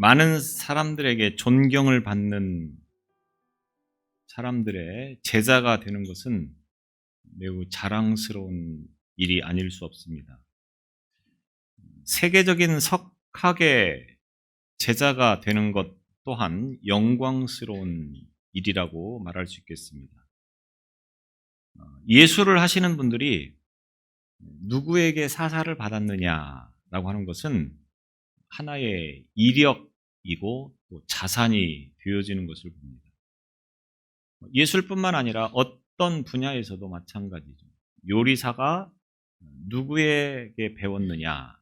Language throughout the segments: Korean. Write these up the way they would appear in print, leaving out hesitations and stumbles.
많은 사람들에게 존경을 받는 사람들의 제자가 되는 것은 매우 자랑스러운 일이 아닐 수 없습니다. 세계적인 석학의 제자가 되는 것 또한 영광스러운 일이라고 말할 수 있겠습니다. 예술을 하시는 분들이 누구에게 사사를 받았느냐라고 하는 것은 하나의 이력이고 또 자산이 되어지는 것을 봅니다. 예술뿐만 아니라 어떤 분야에서도 마찬가지죠. 요리사가 누구에게 배웠느냐,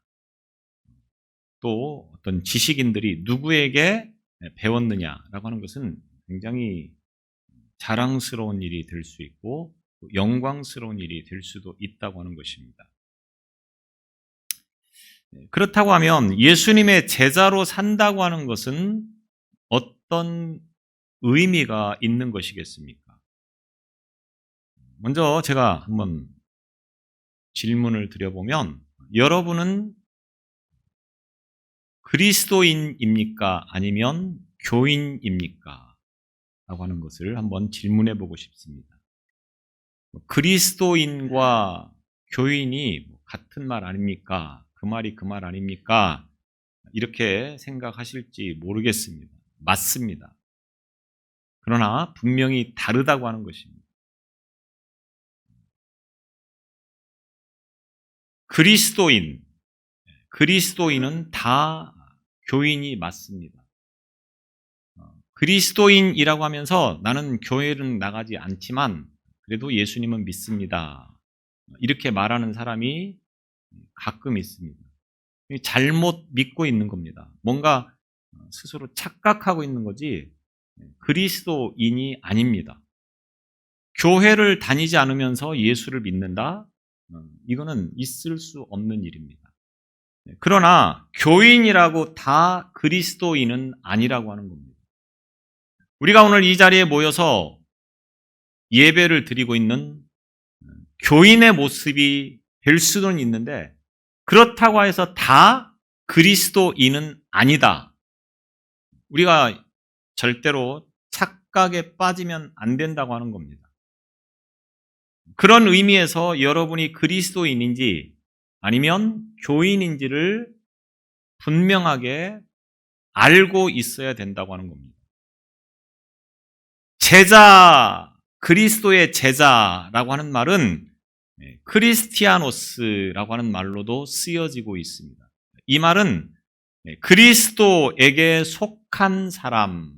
또 어떤 지식인들이 누구에게 배웠느냐라고 하는 것은 굉장히 자랑스러운 일이 될 수 있고 영광스러운 일이 될 수도 있다고 하는 것입니다. 그렇다고 하면 예수님의 제자로 산다고 하는 것은 어떤 의미가 있는 것이겠습니까? 먼저 제가 한번 질문을 드려보면, 여러분은 그리스도인입니까? 아니면 교인입니까? 라고 하는 것을 한번 질문해 보고 싶습니다. 그리스도인과 교인이 같은 말 아닙니까? 그 말이 그 말 아닙니까? 이렇게 생각하실지 모르겠습니다. 맞습니다. 그러나 분명히 다르다고 하는 것입니다. 그리스도인은 다 교인이 맞습니다. 그리스도인이라고 하면서 나는 교회는 나가지 않지만 그래도 예수님은 믿습니다. 이렇게 말하는 사람이 가끔 있습니다. 잘못 믿고 있는 겁니다. 뭔가 스스로 착각하고 있는 거지 그리스도인이 아닙니다. 교회를 다니지 않으면서 예수를 믿는다? 이거는 있을 수 없는 일입니다. 그러나 교인이라고 다 그리스도인은 아니라고 하는 겁니다. 우리가 오늘 이 자리에 모여서 예배를 드리고 있는 교인의 모습이 될 수는 있는데 그렇다고 해서 다 그리스도인은 아니다. 우리가 절대로 착각에 빠지면 안 된다고 하는 겁니다. 그런 의미에서 여러분이 그리스도인인지 아니면 교인인지를 분명하게 알고 있어야 된다고 하는 겁니다. 제자, 그리스도의 제자라고 하는 말은 크리스티아노스라고 하는 말로도 쓰여지고 있습니다. 이 말은 그리스도에게 속한 사람,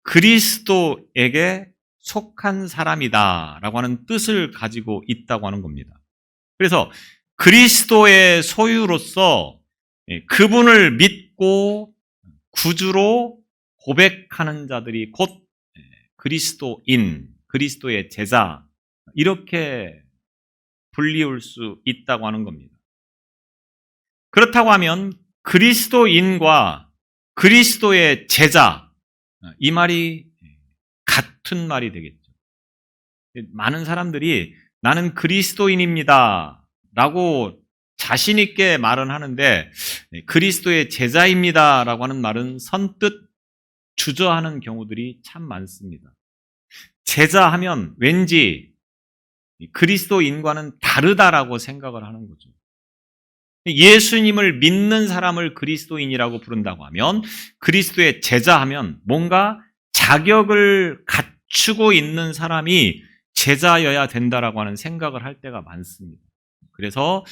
그리스도에게 속한 사람이다라고 하는 뜻을 가지고 있다고 하는 겁니다. 그래서 그리스도의 소유로서 그분을 믿고 구주로 고백하는 자들이 곧 그리스도인, 그리스도의 제자, 이렇게 불리울 수 있다고 하는 겁니다. 그렇다고 하면 그리스도인과 그리스도의 제자, 이 말이 같은 말이 되겠죠. 많은 사람들이 나는 그리스도인입니다 라고 자신 있게 말은 하는데 그리스도의 제자입니다 라고 하는 말은 선뜻 주저하는 경우들이 참 많습니다. 제자 하면 왠지 그리스도인과는 다르다라고 생각을 하는 거죠. 예수님을 믿는 사람을 그리스도인이라고 부른다고 하면 그리스도의 제자 하면 뭔가 자격을 갖추고 있는 사람이 제자여야 된다라고 하는 생각을 할 때가 많습니다. 그래서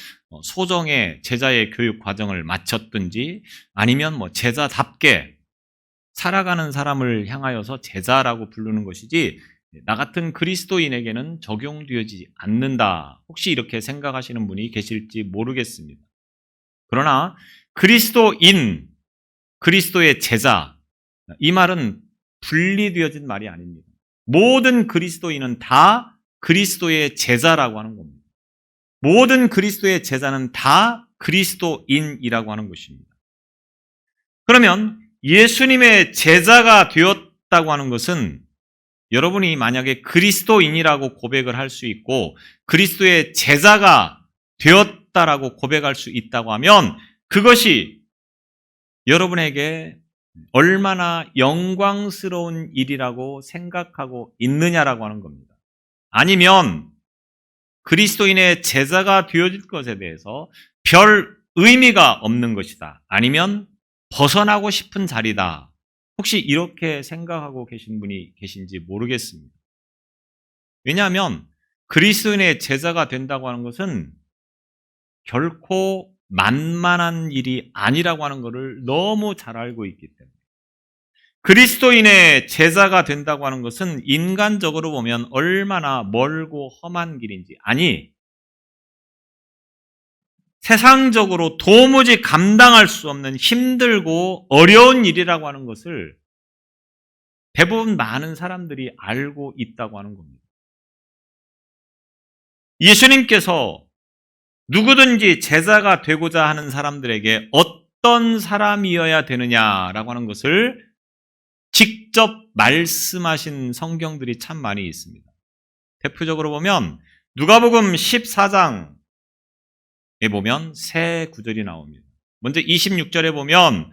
소정의 제자의 교육 과정을 마쳤든지 아니면 제자답게 살아가는 사람을 향하여서 제자라고 부르는 것이지 나 같은 그리스도인에게는 적용되지 않는다. 혹시 이렇게 생각하시는 분이 계실지 모르겠습니다. 그러나 그리스도인, 그리스도의 제자, 이 말은 분리되어진 말이 아닙니다. 모든 그리스도인은 다 그리스도의 제자라고 하는 겁니다. 모든 그리스도의 제자는 다 그리스도인이라고 하는 것입니다. 그러면 예수님의 제자가 되었다고 하는 것은 여러분이 만약에 그리스도인이라고 고백을 할 수 있고 그리스도의 제자가 되었다라고 고백할 수 있다고 하면 그것이 여러분에게 얼마나 영광스러운 일이라고 생각하고 있느냐라고 하는 겁니다. 아니면 그리스도인의 제자가 되어질 것에 대해서 별 의미가 없는 것이다. 아니면 벗어나고 싶은 자리다. 혹시 이렇게 생각하고 계신 분이 계신지 모르겠습니다. 왜냐하면 그리스도인의 제자가 된다고 하는 것은 결코 만만한 일이 아니라고 하는 것을 너무 잘 알고 있기 때문에, 그리스도인의 제자가 된다고 하는 것은 인간적으로 보면 얼마나 멀고 험한 길인지, 아니 세상적으로 도무지 감당할 수 없는 힘들고 어려운 일이라고 하는 것을 대부분 많은 사람들이 알고 있다고 하는 겁니다. 예수님께서 누구든지 제자가 되고자 하는 사람들에게 어떤 사람이어야 되느냐라고 하는 것을 직접 말씀하신 성경들이 참 많이 있습니다. 대표적으로 보면 누가복음 14장에 보면 세 구절이 나옵니다. 먼저 26절에 보면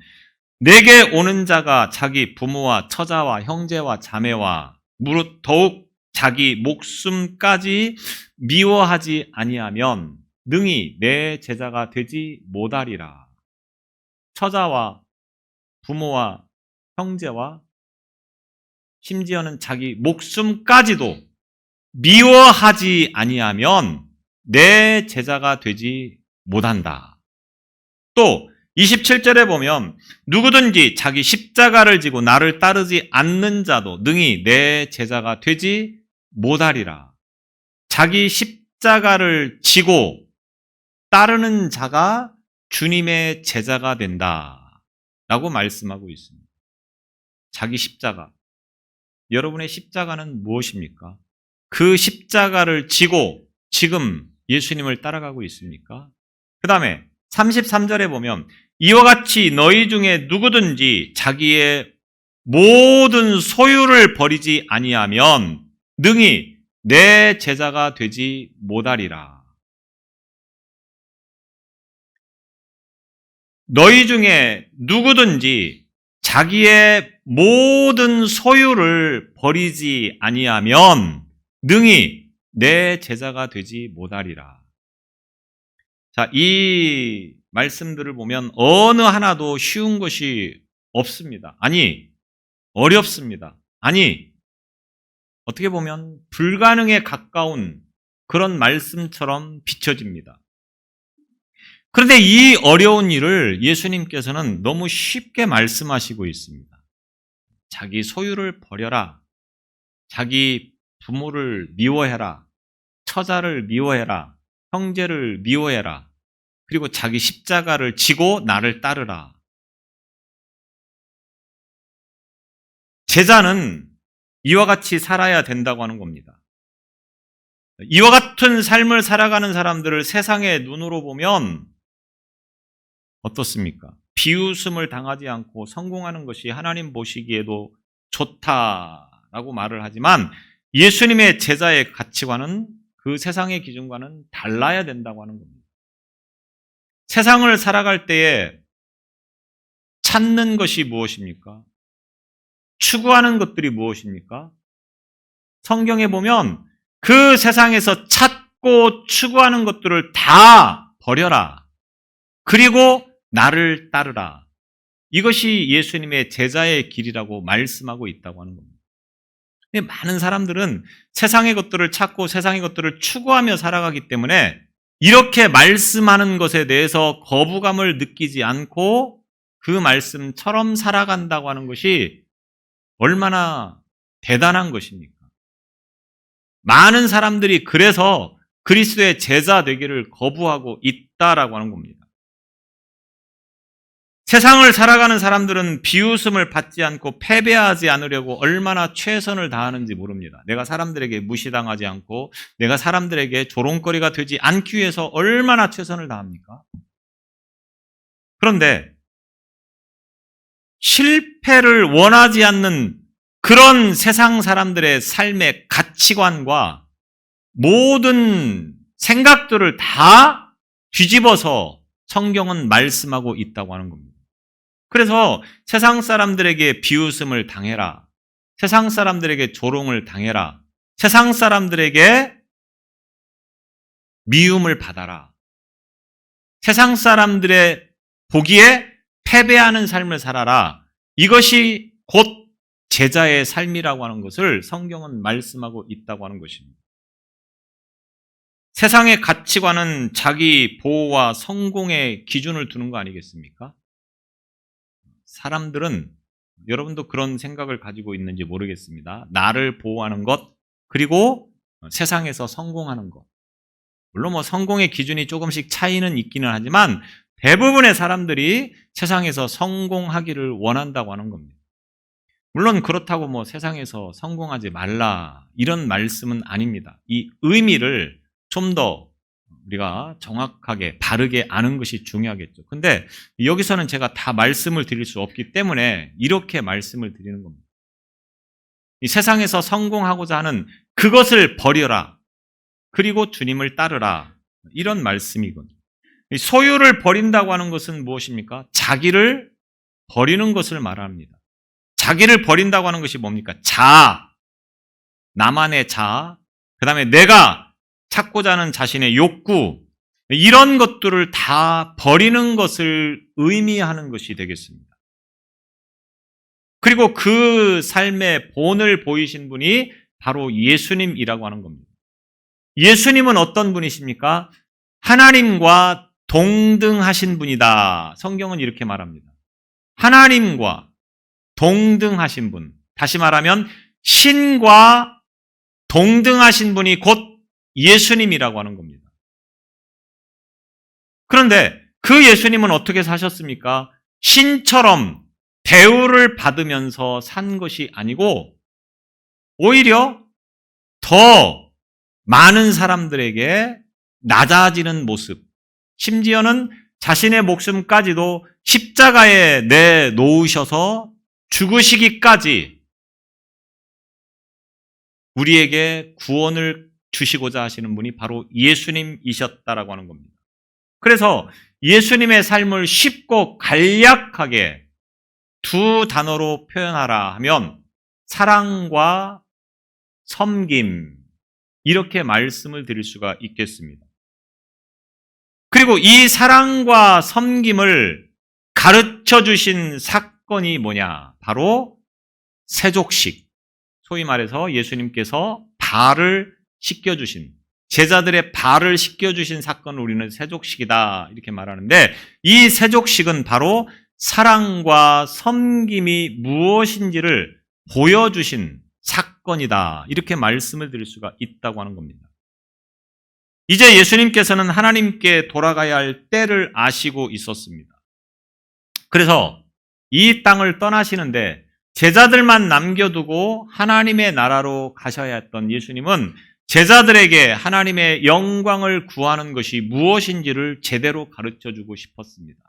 내게 오는 자가 자기 부모와 처자와 형제와 자매와 무릇 더욱 자기 목숨까지 미워하지 아니하면 능히 내 제자가 되지 못하리라. 처자와 부모와 형제와 심지어는 자기 목숨까지도 미워하지 아니하면 내 제자가 되지 못한다. 또 27절에 보면 누구든지 자기 십자가를 지고 나를 따르지 않는 자도 능히 내 제자가 되지 못하리라. 자기 십자가를 지고 따르는 자가 주님의 제자가 된다 라고 말씀하고 있습니다. 자기 십자가. 여러분의 십자가는 무엇입니까? 그 십자가를 지고 지금 예수님을 따라가고 있습니까? 그 다음에 33절에 보면 이와 같이 너희 중에 누구든지 자기의 모든 소유를 버리지 아니하면 능히 내 제자가 되지 못하리라. 너희 중에 누구든지 자기의 모든 소유를 버리지 아니하면 능히 내 제자가 되지 못하리라. 자, 이 말씀들을 보면 어느 하나도 쉬운 것이 없습니다. 아니, 어렵습니다. 아니, 어떻게 보면 불가능에 가까운 그런 말씀처럼 비춰집니다. 그런데 이 어려운 일을 예수님께서는 너무 쉽게 말씀하시고 있습니다. 자기 소유를 버려라. 자기 부모를 미워해라. 처자를 미워해라. 형제를 미워해라. 그리고 자기 십자가를 지고 나를 따르라. 제자는 이와 같이 살아야 된다고 하는 겁니다. 이와 같은 삶을 살아가는 사람들을 세상의 눈으로 보면 어떻습니까? 비웃음을 당하지 않고 성공하는 것이 하나님 보시기에도 좋다라고 말을 하지만 예수님의 제자의 가치관은 그 세상의 기준과는 달라야 된다고 하는 겁니다. 세상을 살아갈 때에 찾는 것이 무엇입니까? 추구하는 것들이 무엇입니까? 성경에 보면 그 세상에서 찾고 추구하는 것들을 다 버려라. 그리고 나를 따르라. 이것이 예수님의 제자의 길이라고 말씀하고 있다고 하는 겁니다. 근데 많은 사람들은 세상의 것들을 찾고 세상의 것들을 추구하며 살아가기 때문에 이렇게 말씀하는 것에 대해서 거부감을 느끼지 않고 그 말씀처럼 살아간다고 하는 것이 얼마나 대단한 것입니까? 많은 사람들이 그래서 그리스도의 제자 되기를 거부하고 있다라고 하는 겁니다. 세상을 살아가는 사람들은 비웃음을 받지 않고 패배하지 않으려고 얼마나 최선을 다하는지 모릅니다. 내가 사람들에게 무시당하지 않고 내가 사람들에게 조롱거리가 되지 않기 위해서 얼마나 최선을 다합니까? 그런데 실패를 원하지 않는 그런 세상 사람들의 삶의 가치관과 모든 생각들을 다 뒤집어서 성경은 말씀하고 있다고 하는 겁니다. 그래서 세상 사람들에게 비웃음을 당해라. 세상 사람들에게 조롱을 당해라. 세상 사람들에게 미움을 받아라. 세상 사람들의 보기에 패배하는 삶을 살아라. 이것이 곧 제자의 삶이라고 하는 것을 성경은 말씀하고 있다고 하는 것입니다. 세상의 가치관은 자기 보호와 성공의 기준을 두는 거 아니겠습니까? 사람들은 여러분도 그런 생각을 가지고 있는지 모르겠습니다. 나를 보호하는 것, 그리고 세상에서 성공하는 것. 물론 성공의 기준이 조금씩 차이는 있기는 하지만 대부분의 사람들이 세상에서 성공하기를 원한다고 하는 겁니다. 물론 그렇다고 세상에서 성공하지 말라 이런 말씀은 아닙니다. 이 의미를 좀 더 우리가 정확하게 바르게 아는 것이 중요하겠죠. 근데 여기서는 제가 다 말씀을 드릴 수 없기 때문에 이렇게 말씀을 드리는 겁니다. 이 세상에서 성공하고자 하는 그것을 버려라. 그리고 주님을 따르라. 이런 말씀이거든요. 소유를 버린다고 하는 것은 무엇입니까? 자기를 버리는 것을 말합니다. 자기를 버린다고 하는 것이 뭡니까? 자아, 나만의 자아, 그 다음에 내가 찾고자 하는 자신의 욕구, 이런 것들을 다 버리는 것을 의미하는 것이 되겠습니다. 그리고 그 삶의 본을 보이신 분이 바로 예수님이라고 하는 겁니다. 예수님은 어떤 분이십니까? 하나님과 동등하신 분이다. 성경은 이렇게 말합니다. 하나님과 동등하신 분. 다시 말하면 신과 동등하신 분이 곧 예수님이라고 하는 겁니다. 그런데 그 예수님은 어떻게 사셨습니까? 신처럼 대우를 받으면서 산 것이 아니고 오히려 더 많은 사람들에게 낮아지는 모습, 심지어는 자신의 목숨까지도 십자가에 내놓으셔서 죽으시기까지 우리에게 구원을 주시고자 하시는 분이 바로 예수님이셨다라고 하는 겁니다. 그래서 예수님의 삶을 쉽고 간략하게 두 단어로 표현하라 하면 사랑과 섬김, 이렇게 말씀을 드릴 수가 있겠습니다. 그리고 이 사랑과 섬김을 가르쳐 주신 사건이 뭐냐? 바로 세족식. 소위 말해서 예수님께서 발을 씻겨주신, 제자들의 발을 씻겨주신 사건을 우리는 세족식이다 이렇게 말하는데, 이 세족식은 바로 사랑과 섬김이 무엇인지를 보여주신 사건이다 이렇게 말씀을 드릴 수가 있다고 하는 겁니다. 이제 예수님께서는 하나님께 돌아가야 할 때를 아시고 있었습니다. 그래서 이 땅을 떠나시는데 제자들만 남겨두고 하나님의 나라로 가셔야 했던 예수님은 제자들에게 하나님의 영광을 구하는 것이 무엇인지를 제대로 가르쳐주고 싶었습니다.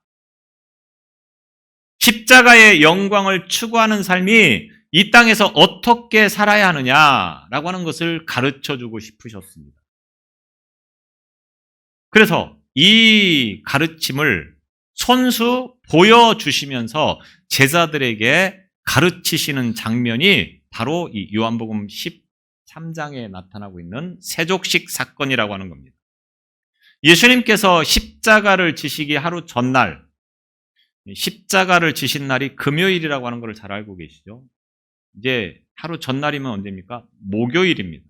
십자가의 영광을 추구하는 삶이 이 땅에서 어떻게 살아야 하느냐라고 하는 것을 가르쳐주고 싶으셨습니다. 그래서 이 가르침을 손수 보여주시면서 제자들에게 가르치시는 장면이 바로 이 요한복음 13장에 나타나고 있는 세족식 사건이라고 하는 겁니다. 예수님께서 십자가를 지시기 하루 전날, 십자가를 지신 날이 금요일이라고 하는 걸 잘 알고 계시죠? 이제 하루 전날이면 언제입니까? 목요일입니다.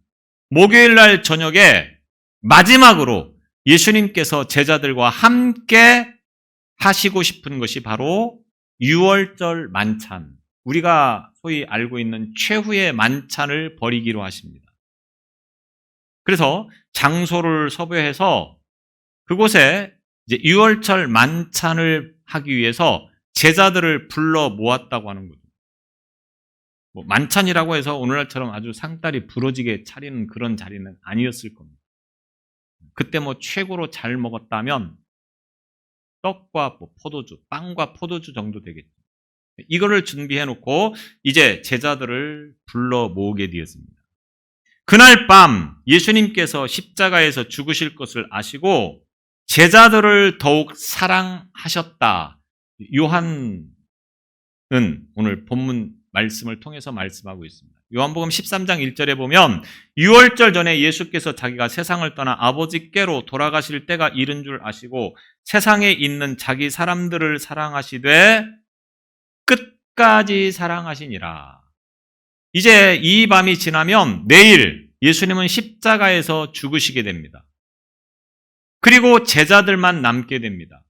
목요일 날 저녁에 마지막으로 예수님께서 제자들과 함께 하시고 싶은 것이 바로 유월절 만찬, 우리가 소위 알고 있는 최후의 만찬을 벌이기로 하십니다. 그래서 장소를 섭외해서 그곳에 이제 유월절 만찬을 하기 위해서 제자들을 불러 모았다고 하는 거죠. 만찬이라고 해서 오늘날처럼 아주 상다리 부러지게 차리는 그런 자리는 아니었을 겁니다. 그때 최고로 잘 먹었다면 떡과 포도주, 빵과 포도주 정도 되겠죠. 이거를 준비해 놓고 이제 제자들을 불러 모으게 되었습니다. 그날 밤 예수님께서 십자가에서 죽으실 것을 아시고 제자들을 더욱 사랑하셨다. 요한 오늘 본문 말씀을 통해서 말씀하고 있습니다. 요한복음 13장 1절에 보면 유월절 전에 예수께서 자기가 세상을 떠나 아버지께로 돌아가실 때가 이른 줄 아시고 세상에 있는 자기 사람들을 사랑하시되 끝까지 사랑하시니라. 이제 이 밤이 지나면 내일 예수님은 십자가에서 죽으시게 됩니다. 그리고 제자들만 남게 됩니다.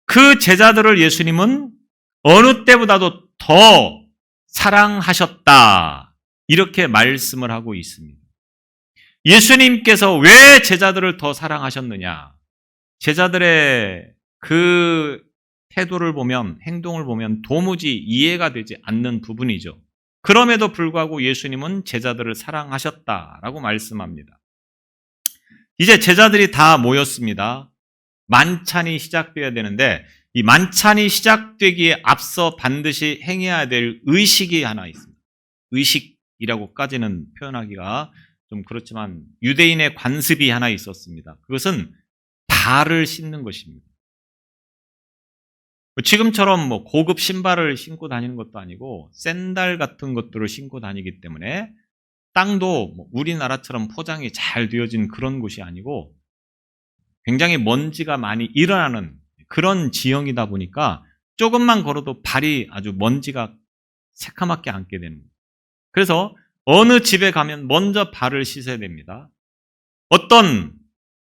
그 제자들을 예수님은 어느 때보다도 더 사랑하셨다. 이렇게 말씀을 하고 있습니다. 예수님께서 왜 제자들을 더 사랑하셨느냐? 제자들의 그 태도를 보면, 행동을 보면 도무지 이해가 되지 않는 부분이죠. 그럼에도 불구하고 예수님은 제자들을 사랑하셨다라고 말씀합니다. 이제 제자들이 다 모였습니다. 만찬이 시작되어야 되는데 이 만찬이 시작되기에 앞서 반드시 행해야 될 의식이 하나 있습니다. 의식이라고까지는 표현하기가 좀 그렇지만 유대인의 관습이 하나 있었습니다. 그것은 발을 씻는 것입니다. 지금처럼 고급 신발을 신고 다니는 것도 아니고 샌들 같은 것들을 신고 다니기 때문에 땅도 우리나라처럼 포장이 잘 되어진 그런 곳이 아니고 굉장히 먼지가 많이 일어나는 그런 지형이다 보니까 조금만 걸어도 발이 아주 먼지가 새카맣게 앉게 되는 거예요. 그래서 어느 집에 가면 먼저 발을 씻어야 됩니다. 어떤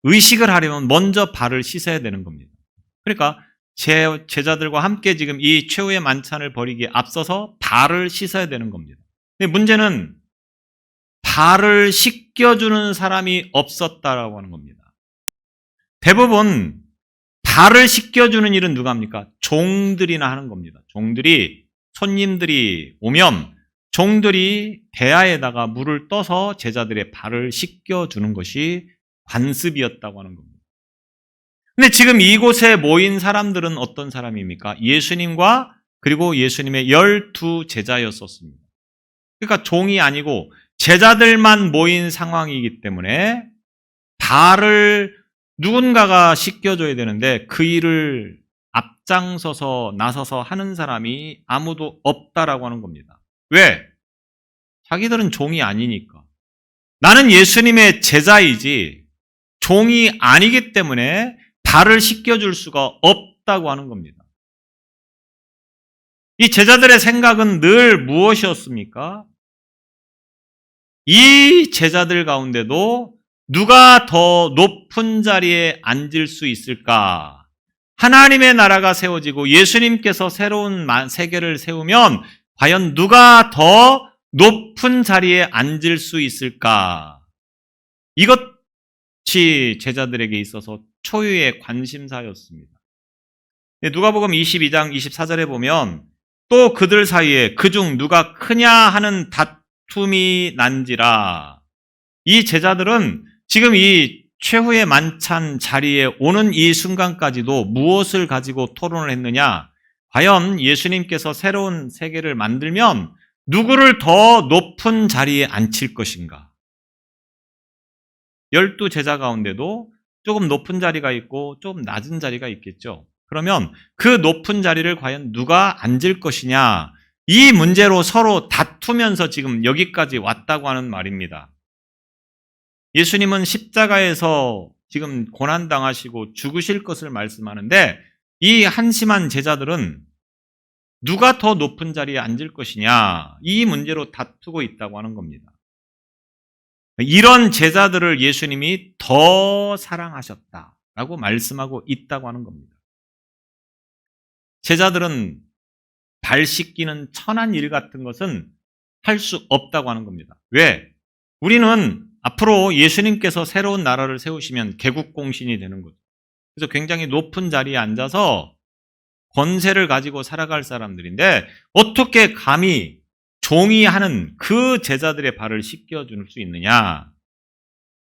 의식을 하려면 먼저 발을 씻어야 되는 겁니다. 그러니까 제 제자들과 함께 지금 이 최후의 만찬을 벌이기에 앞서서 발을 씻어야 되는 겁니다. 근데 문제는 발을 씻겨주는 사람이 없었다라고 하는 겁니다. 대부분 발을 씻겨주는 일은 누가 합니까? 종들이나 하는 겁니다. 종들이, 손님들이 오면 종들이 대야에다가 물을 떠서 제자들의 발을 씻겨주는 것이 관습이었다고 하는 겁니다. 근데 지금 이곳에 모인 사람들은 어떤 사람입니까? 예수님과 그리고 예수님의 12 제자였었습니다. 그러니까 종이 아니고 제자들만 모인 상황이기 때문에 발을 누군가가 씻겨줘야 되는데 그 일을 앞장서서 나서서 하는 사람이 아무도 없다라고 하는 겁니다. 왜? 자기들은 종이 아니니까. 나는 예수님의 제자이지 종이 아니기 때문에 발을 씻겨줄 수가 없다고 하는 겁니다. 이 제자들의 생각은 늘 무엇이었습니까? 이 제자들 가운데도 누가 더 높은 자리에 앉을 수 있을까? 하나님의 나라가 세워지고 예수님께서 새로운 세계를 세우면 과연 누가 더 높은 자리에 앉을 수 있을까? 이것이 제자들에게 있어서 초유의 관심사였습니다. 누가복음 22장 24절에 보면 또 그들 사이에 그중 누가 크냐 하는 다툼이 난지라. 이 제자들은 지금 이 최후의 만찬 자리에 오는 이 순간까지도 무엇을 가지고 토론을 했느냐? 과연 예수님께서 새로운 세계를 만들면 누구를 더 높은 자리에 앉힐 것인가? 12 제자 가운데도 조금 높은 자리가 있고 좀 낮은 자리가 있겠죠. 그러면 그 높은 자리를 과연 누가 앉을 것이냐? 이 문제로 서로 다투면서 지금 여기까지 왔다고 하는 말입니다. 예수님은 십자가에서 지금 고난당하시고 죽으실 것을 말씀하는데 이 한심한 제자들은 누가 더 높은 자리에 앉을 것이냐? 이 문제로 다투고 있다고 하는 겁니다. 이런 제자들을 예수님이 더 사랑하셨다라고 말씀하고 있다고 하는 겁니다. 제자들은 발 씻기는 천한 일 같은 것은 할 수 없다고 하는 겁니다. 왜? 우리는 앞으로 예수님께서 새로운 나라를 세우시면 개국공신이 되는 거죠. 그래서 굉장히 높은 자리에 앉아서 권세를 가지고 살아갈 사람들인데 어떻게 감히 종이 하는 그 제자들의 발을 씻겨줄 수 있느냐?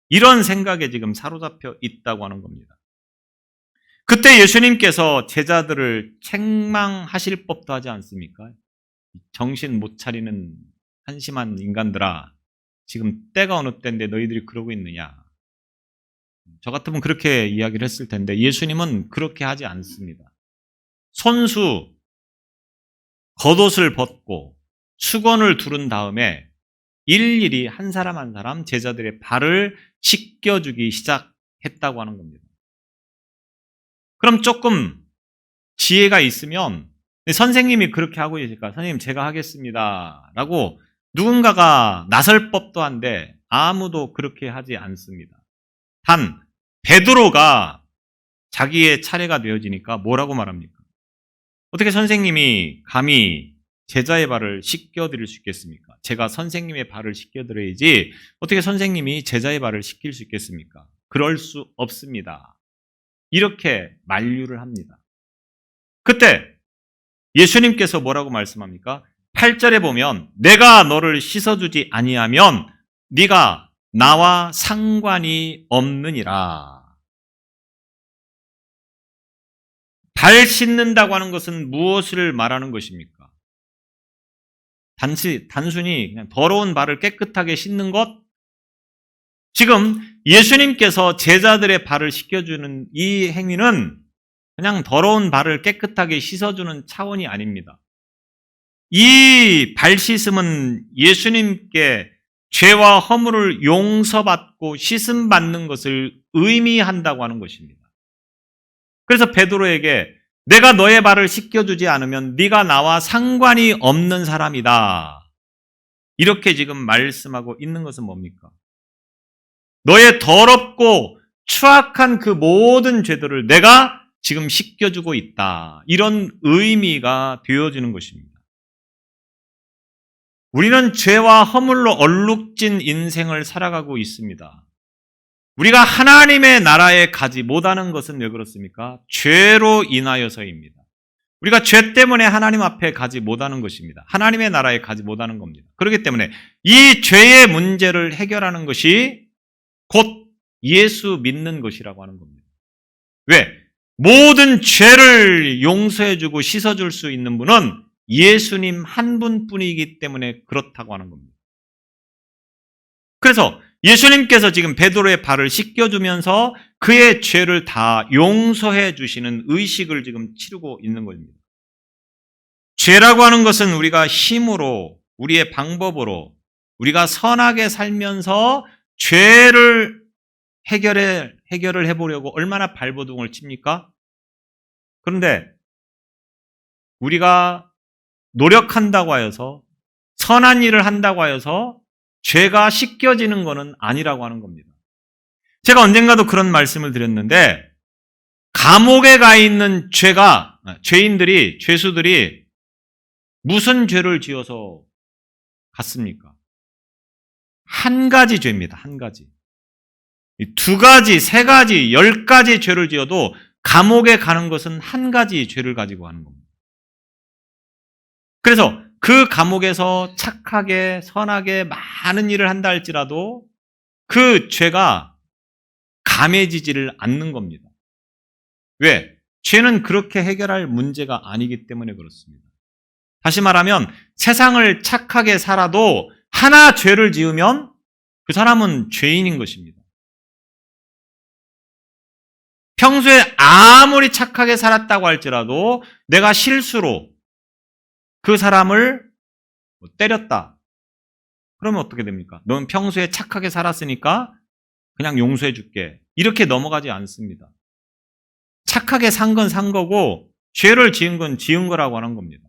이런 생각에 지금 사로잡혀 있다고 하는 겁니다. 그때 예수님께서 제자들을 책망하실 법도 하지 않습니까? 정신 못 차리는 한심한 인간들아, 지금 때가 어느 때인데 너희들이 그러고 있느냐? 저 같으면 그렇게 이야기를 했을 텐데 예수님은 그렇게 하지 않습니다. 손수, 겉옷을 벗고 수건을 두른 다음에 일일이 한 사람 한 사람 제자들의 발을 씻겨주기 시작했다고 하는 겁니다. 그럼 조금 지혜가 있으면 선생님이 그렇게 하고 있으니까 선생님 제가 하겠습니다 라고 누군가가 나설 법도 한데 아무도 그렇게 하지 않습니다. 단 베드로가 자기의 차례가 되어지니까 뭐라고 말합니까? 어떻게 선생님이 감히 제자의 발을 씻겨드릴 수 있겠습니까? 제가 선생님의 발을 씻겨드려야지 어떻게 선생님이 제자의 발을 씻길 수 있겠습니까? 그럴 수 없습니다. 이렇게 만류를 합니다. 그때 예수님께서 뭐라고 말씀합니까? 8절에 보면 내가 너를 씻어주지 아니하면 네가 나와 상관이 없느니라. 발 씻는다고 하는 것은 무엇을 말하는 것입니까? 단순히 그냥 더러운 발을 깨끗하게 씻는 것? 지금 예수님께서 제자들의 발을 씻겨주는 이 행위는 그냥 더러운 발을 깨끗하게 씻어주는 차원이 아닙니다. 이 발 씻음은 예수님께 죄와 허물을 용서받고 씻음받는 것을 의미한다고 하는 것입니다. 그래서 베드로에게 내가 너의 발을 씻겨주지 않으면 네가 나와 상관이 없는 사람이다. 이렇게 지금 말씀하고 있는 것은 뭡니까? 너의 더럽고 추악한 그 모든 죄들을 내가 지금 씻겨주고 있다. 이런 의미가 되어지는 것입니다. 우리는 죄와 허물로 얼룩진 인생을 살아가고 있습니다. 우리가 하나님의 나라에 가지 못하는 것은 왜 그렇습니까? 죄로 인하여서입니다. 우리가 죄 때문에 하나님 앞에 가지 못하는 것입니다. 하나님의 나라에 가지 못하는 겁니다. 그렇기 때문에 이 죄의 문제를 해결하는 것이 곧 예수 믿는 것이라고 하는 겁니다. 왜? 모든 죄를 용서해주고 씻어줄 수 있는 분은 예수님 한 분뿐이기 때문에 그렇다고 하는 겁니다. 그래서 예수님께서 지금 베드로의 발을 씻겨주면서 그의 죄를 다 용서해 주시는 의식을 지금 치르고 있는 겁니다. 죄라고 하는 것은 우리가 힘으로, 우리의 방법으로, 우리가 선하게 살면서 죄를 해결을 해보려고 얼마나 발버둥을 칩니까? 그런데 우리가 노력한다고 하여서 선한 일을 한다고 하여서 죄가 씻겨지는 것은 아니라고 하는 겁니다. 제가 언젠가도 그런 말씀을 드렸는데 감옥에 가 있는 죄수들이 무슨 죄를 지어서 갔습니까? 한 가지 죄입니다. 한 가지. 2가지, 3가지, 10가지 죄를 지어도 감옥에 가는 것은 한 가지 죄를 가지고 가는 겁니다. 그래서 그 감옥에서 착하게 선하게 많은 일을 한다 할지라도 그 죄가 감해지지를 않는 겁니다. 왜? 죄는 그렇게 해결할 문제가 아니기 때문에 그렇습니다. 다시 말하면 세상을 착하게 살아도 하나 죄를 지으면 그 사람은 죄인인 것입니다. 평소에 아무리 착하게 살았다고 할지라도 내가 실수로 그 사람을 때렸다. 그러면 어떻게 됩니까? 넌 평소에 착하게 살았으니까 그냥 용서해 줄게. 이렇게 넘어가지 않습니다. 착하게 산 건 산 거고 죄를 지은 건 지은 거라고 하는 겁니다.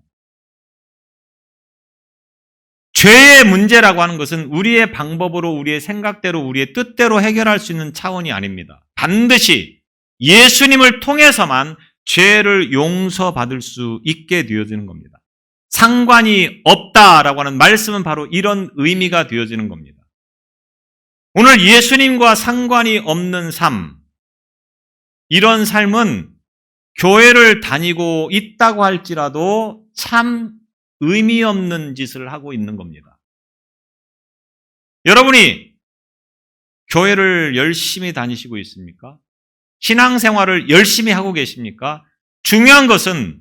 죄의 문제라고 하는 것은 우리의 방법으로, 우리의 생각대로, 우리의 뜻대로 해결할 수 있는 차원이 아닙니다. 반드시 예수님을 통해서만 죄를 용서받을 수 있게 되어지는 겁니다. 상관이 없다라고 하는 말씀은 바로 이런 의미가 되어지는 겁니다. 오늘 예수님과 상관이 없는 삶, 이런 삶은 교회를 다니고 있다고 할지라도 참 의미 없는 짓을 하고 있는 겁니다. 여러분이 교회를 열심히 다니시고 있습니까? 신앙생활을 열심히 하고 계십니까? 중요한 것은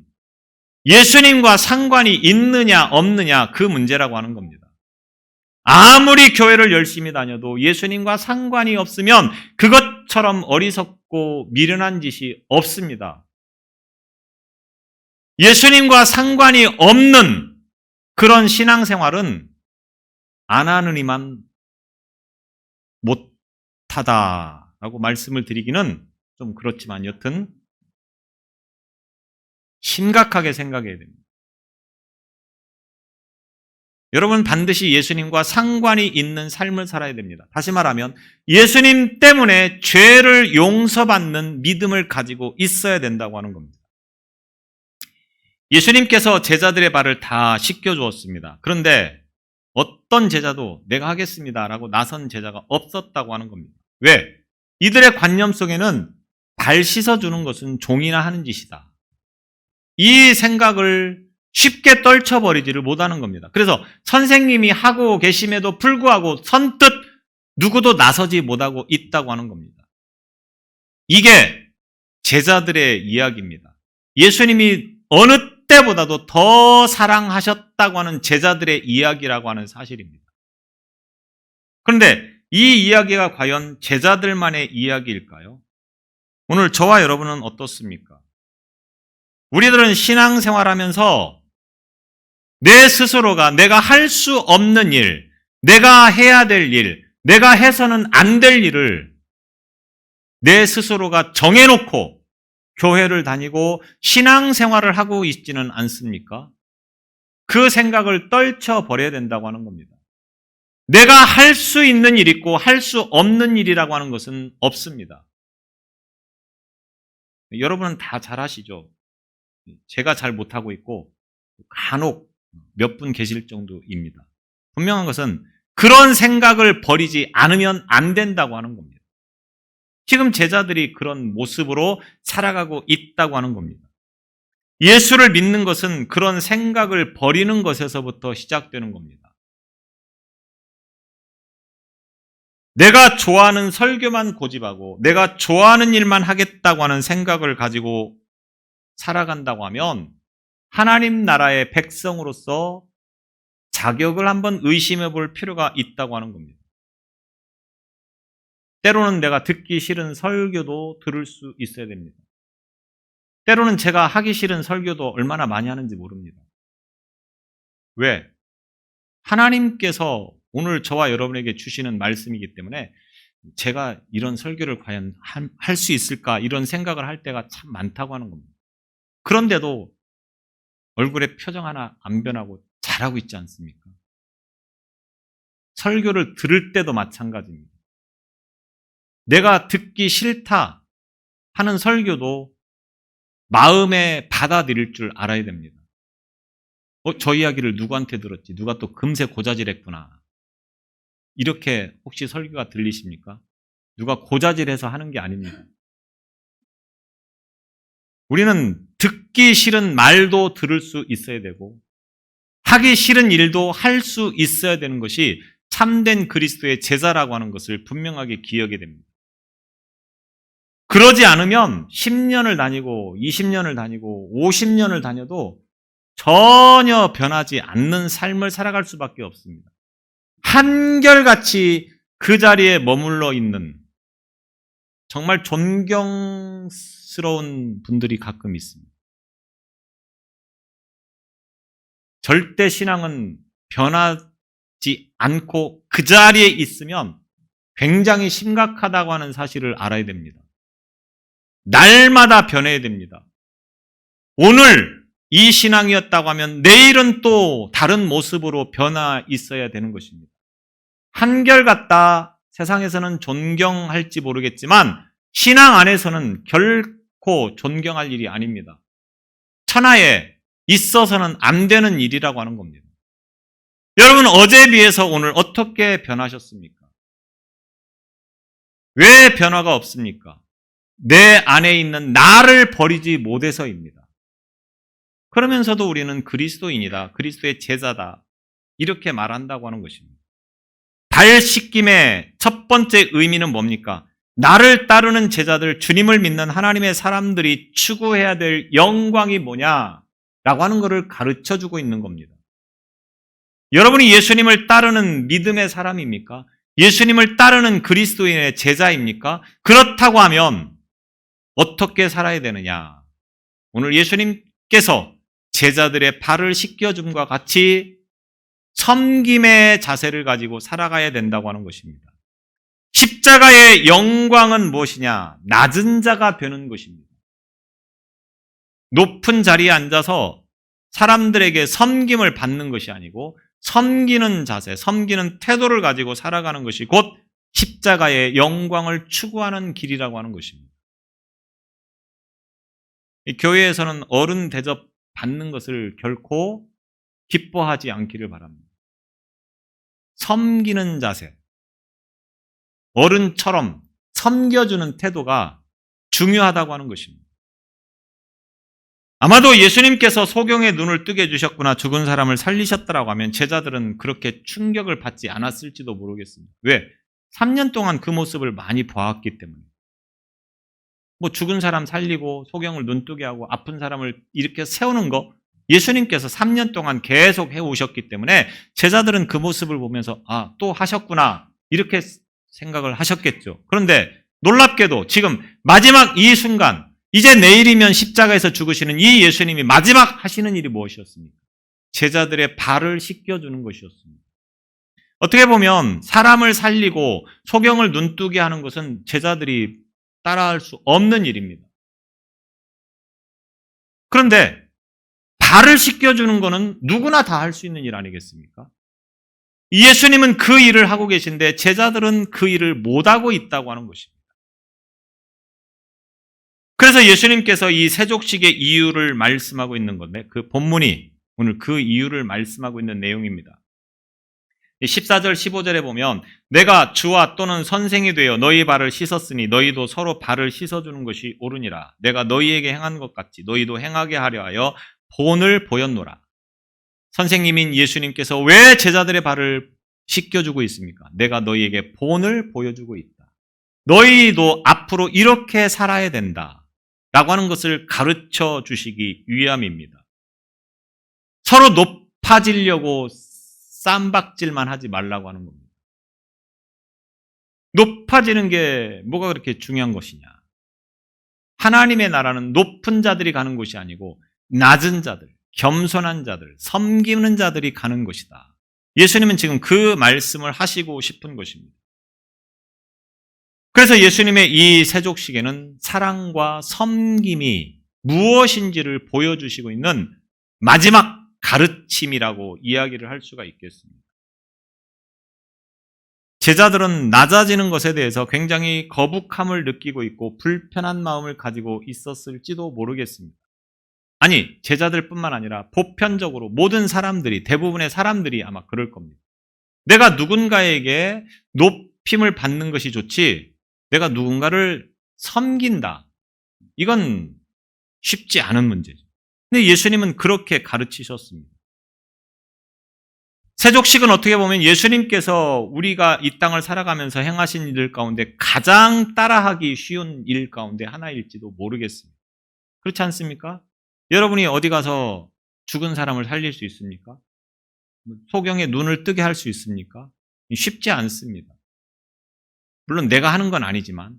예수님과 상관이 있느냐 없느냐 그 문제라고 하는 겁니다. 아무리 교회를 열심히 다녀도 예수님과 상관이 없으면 그것처럼 어리석고 미련한 짓이 없습니다. 예수님과 상관이 없는 그런 신앙생활은 안 하느니만 못하다라고 말씀을 드리기는 좀 그렇지만 여튼 심각하게 생각해야 됩니다. 여러분 반드시 예수님과 상관이 있는 삶을 살아야 됩니다. 다시 말하면 예수님 때문에 죄를 용서받는 믿음을 가지고 있어야 된다고 하는 겁니다. 예수님께서 제자들의 발을 다 씻겨주었습니다. 그런데 어떤 제자도 내가 하겠습니다라고 나선 제자가 없었다고 하는 겁니다. 왜? 이들의 관념 속에는 발 씻어주는 것은 종이나 하는 짓이다. 이 생각을 쉽게 떨쳐버리지를 못하는 겁니다. 그래서 선생님이 하고 계심에도 불구하고 선뜻 누구도 나서지 못하고 있다고 하는 겁니다. 이게 제자들의 이야기입니다. 예수님이 어느 때보다도 더 사랑하셨다고 하는 제자들의 이야기라고 하는 사실입니다. 그런데 이 이야기가 과연 제자들만의 이야기일까요? 오늘 저와 여러분은 어떻습니까? 우리들은 신앙생활하면서 내 스스로가 내가 할 수 없는 일, 내가 해야 될 일, 내가 해서는 안 될 일을 내 스스로가 정해놓고 교회를 다니고 신앙생활을 하고 있지는 않습니까? 그 생각을 떨쳐버려야 된다고 하는 겁니다. 내가 할 수 있는 일이 있고 할 수 없는 일이라고 하는 것은 없습니다. 여러분은 다 잘 아시죠? 제가 잘 못하고 있고 간혹 몇 분 계실 정도입니다. 분명한 것은 그런 생각을 버리지 않으면 안 된다고 하는 겁니다. 지금 제자들이 그런 모습으로 살아가고 있다고 하는 겁니다. 예수를 믿는 것은 그런 생각을 버리는 것에서부터 시작되는 겁니다. 내가 좋아하는 설교만 고집하고 내가 좋아하는 일만 하겠다고 하는 생각을 가지고 살아간다고 하면 하나님 나라의 백성으로서 자격을 한번 의심해 볼 필요가 있다고 하는 겁니다. 때로는 내가 듣기 싫은 설교도 들을 수 있어야 됩니다. 때로는 제가 하기 싫은 설교도 얼마나 많이 하는지 모릅니다. 왜? 하나님께서 오늘 저와 여러분에게 주시는 말씀이기 때문에 제가 이런 설교를 과연 할 수 있을까 이런 생각을 할 때가 참 많다고 하는 겁니다. 그런데도 얼굴에 표정 하나 안 변하고 잘하고 있지 않습니까? 설교를 들을 때도 마찬가지입니다. 내가 듣기 싫다 하는 설교도 마음에 받아들일 줄 알아야 됩니다. 저 이야기를 누구한테 들었지? 누가 또 금세 고자질했구나. 이렇게 혹시 설교가 들리십니까? 누가 고자질해서 하는 게 아닙니다. 우리는 듣기 싫은 말도 들을 수 있어야 되고 하기 싫은 일도 할 수 있어야 되는 것이 참된 그리스도의 제자라고 하는 것을 분명하게 기억해야 됩니다. 그러지 않으면 10년을 다니고 20년을 다니고 50년을 다녀도 전혀 변하지 않는 삶을 살아갈 수밖에 없습니다. 한결같이 그 자리에 머물러 있는 정말 존경스러운 분들이 가끔 있습니다. 절대 신앙은 변하지 않고 그 자리에 있으면 굉장히 심각하다고 하는 사실을 알아야 됩니다. 날마다 변해야 됩니다. 오늘 이 신앙이었다고 하면 내일은 또 다른 모습으로 변화 있어야 되는 것입니다. 한결같다 세상에서는 존경할지 모르겠지만 신앙 안에서는 결코 존경할 일이 아닙니다. 천하에 있어서는 안 되는 일이라고 하는 겁니다. 여러분 어제에 비해서 오늘 어떻게 변하셨습니까? 왜 변화가 없습니까? 내 안에 있는 나를 버리지 못해서입니다. 그러면서도 우리는 그리스도인이다, 그리스도의 제자다 이렇게 말한다고 하는 것입니다. 발 씻김의 첫 번째 의미는 뭡니까? 나를 따르는 제자들, 주님을 믿는 하나님의 사람들이 추구해야 될 영광이 뭐냐라고 하는 것을 가르쳐주고 있는 겁니다. 여러분이 예수님을 따르는 믿음의 사람입니까? 예수님을 따르는 그리스도인의 제자입니까? 그렇다고 하면 어떻게 살아야 되느냐? 오늘 예수님께서 제자들의 발을 씻겨줌과 같이 섬김의 자세를 가지고 살아가야 된다고 하는 것입니다. 십자가의 영광은 무엇이냐? 낮은 자가 되는 것입니다. 높은 자리에 앉아서 사람들에게 섬김을 받는 것이 아니고 섬기는 자세, 섬기는 태도를 가지고 살아가는 것이 곧 십자가의 영광을 추구하는 길이라고 하는 것입니다. 이 교회에서는 어른 대접 받는 것을 결코 기뻐하지 않기를 바랍니다. 섬기는 자세, 어른처럼 섬겨주는 태도가 중요하다고 하는 것입니다. 아마도 예수님께서 소경의 눈을 뜨게 해주셨구나, 죽은 사람을 살리셨다라고 하면 제자들은 그렇게 충격을 받지 않았을지도 모르겠습니다. 왜? 3년 동안 그 모습을 많이 보았기 때문에. 뭐 죽은 사람 살리고 소경을 눈뜨게 하고 아픈 사람을 이렇게 세우는 거 예수님께서 3년 동안 계속 해오셨기 때문에 제자들은 그 모습을 보면서 아, 또 하셨구나 이렇게 생각을 하셨겠죠. 그런데 놀랍게도 지금 마지막 이 순간, 이제 내일이면 십자가에서 죽으시는 이 예수님이 마지막 하시는 일이 무엇이었습니까? 제자들의 발을 씻겨주는 것이었습니다. 어떻게 보면 사람을 살리고 소경을 눈뜨게 하는 것은 제자들이 따라할 수 없는 일입니다. 그런데 발을 씻겨주는 것은 누구나 다 할 수 있는 일 아니겠습니까? 예수님은 그 일을 하고 계신데 제자들은 그 일을 못하고 있다고 하는 것입니다. 그래서 예수님께서 이 세족식의 이유를 말씀하고 있는 건데 그 본문이 오늘 그 이유를 말씀하고 있는 내용입니다. 14절 15절에 보면 내가 주와 또는 선생이 되어 너희 발을 씻었으니 너희도 서로 발을 씻어주는 것이 옳으니라. 내가 너희에게 행한 것 같이 너희도 행하게 하려 하여 본을 보였노라. 선생님인 예수님께서 왜 제자들의 발을 씻겨주고 있습니까? 내가 너희에게 본을 보여주고 있다. 너희도 앞으로 이렇게 살아야 된다 라고 하는 것을 가르쳐 주시기 위함입니다. 서로 높아지려고 쌈박질만 하지 말라고 하는 겁니다. 높아지는 게 뭐가 그렇게 중요한 것이냐? 하나님의 나라는 높은 자들이 가는 곳이 아니고 낮은 자들, 겸손한 자들, 섬기는 자들이 가는 것이다. 예수님은 지금 그 말씀을 하시고 싶은 것입니다. 그래서 예수님의 이 세족식에는 사랑과 섬김이 무엇인지를 보여주시고 있는 마지막 가르침이라고 이야기를 할 수가 있겠습니다. 제자들은 낮아지는 것에 대해서 굉장히 거북함을 느끼고 있고 불편한 마음을 가지고 있었을지도 모르겠습니다. 아니, 제자들뿐만 아니라 보편적으로 모든 사람들이, 대부분의 사람들이 아마 그럴 겁니다. 내가 누군가에게 높임을 받는 것이 좋지 내가 누군가를 섬긴다. 이건 쉽지 않은 문제죠. 근데 예수님은 그렇게 가르치셨습니다. 세족식은 어떻게 보면 예수님께서 우리가 이 땅을 살아가면서 행하신 일들 가운데 가장 따라하기 쉬운 일 가운데 하나일지도 모르겠습니다. 그렇지 않습니까? 여러분이 어디 가서 죽은 사람을 살릴 수 있습니까? 소경의 눈을 뜨게 할 수 있습니까? 쉽지 않습니다. 물론 내가 하는 건 아니지만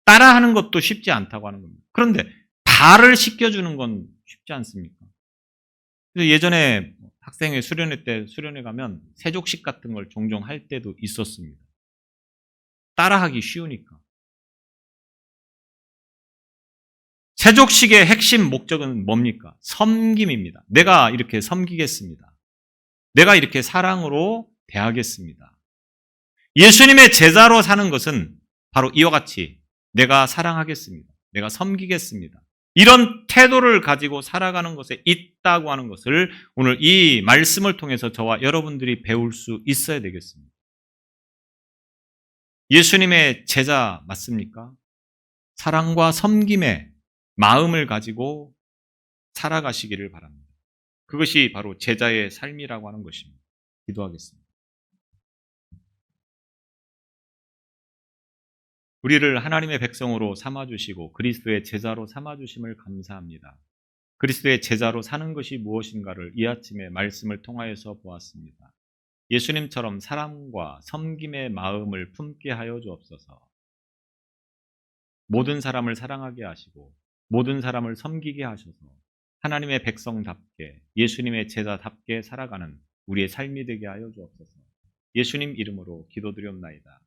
따라하는 것도 쉽지 않다고 하는 겁니다. 그런데 발을 씻겨주는 건 쉽지 않습니까? 그래서 예전에 학생회 수련회 때 수련회 가면 세족식 같은 걸 종종 할 때도 있었습니다. 따라하기 쉬우니까. 세족식의 핵심 목적은 뭡니까? 섬김입니다. 내가 이렇게 섬기겠습니다. 내가 이렇게 사랑으로 대하겠습니다. 예수님의 제자로 사는 것은 바로 이와 같이 내가 사랑하겠습니다. 내가 섬기겠습니다. 이런 태도를 가지고 살아가는 것에 있다고 하는 것을 오늘 이 말씀을 통해서 저와 여러분들이 배울 수 있어야 되겠습니다. 예수님의 제자 맞습니까? 사랑과 섬김의 마음을 가지고 살아가시기를 바랍니다. 그것이 바로 제자의 삶이라고 하는 것입니다. 기도하겠습니다. 우리를 하나님의 백성으로 삼아주시고 그리스도의 제자로 삼아주심을 감사합니다. 그리스도의 제자로 사는 것이 무엇인가를 이 아침에 말씀을 통하여서 보았습니다. 예수님처럼 사랑과 섬김의 마음을 품게 하여 주옵소서. 모든 사람을 사랑하게 하시고 모든 사람을 섬기게 하셔서 하나님의 백성답게 예수님의 제자답게 살아가는 우리의 삶이 되게 하여 주옵소서. 예수님 이름으로 기도드리옵나이다.